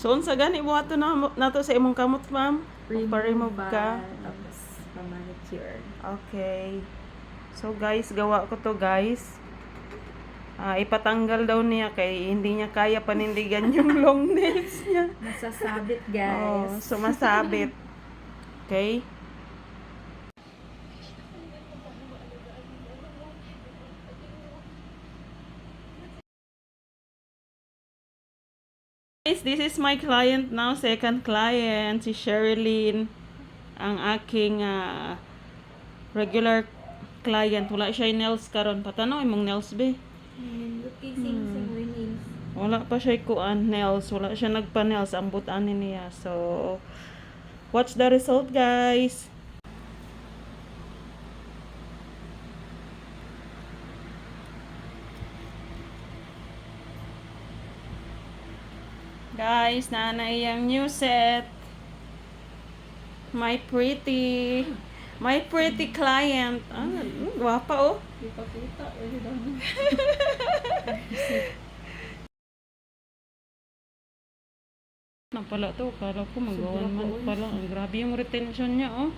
So, unsa gani mo ato na to sa imong kamot, ma'am? Pa-remove ka. Tapos, pa-manicure. Okay. So, guys, gawa ko to, guys. Ipatanggal daw niya kay hindi niya kaya panindigan yung long nails niya. Masasabit, Oh, guys. so masabit. Okay? Guys, this is my client now, second client, si Sherilyn, ang aking regular client. Wala siya yung nails karon. Patanaw imong nails be. Looking sing nails. Wala pa siya kuan nails, wala siya nagpa-nails, ambot ani niya. So watch the result, guys. Guys, na iyang new set. My pretty client. Gwapa oh. Ipakita. Na pala to, kala ko magawan man pala. Ang grabe yung retention niya oh.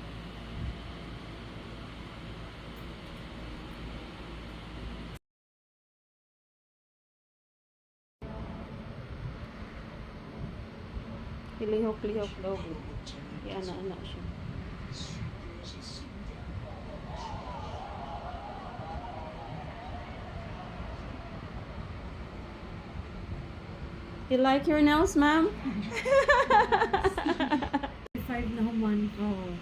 Lihok-lihok daw. Anak-anak siya. You like your nails, ma'am? 5 na human. Oh.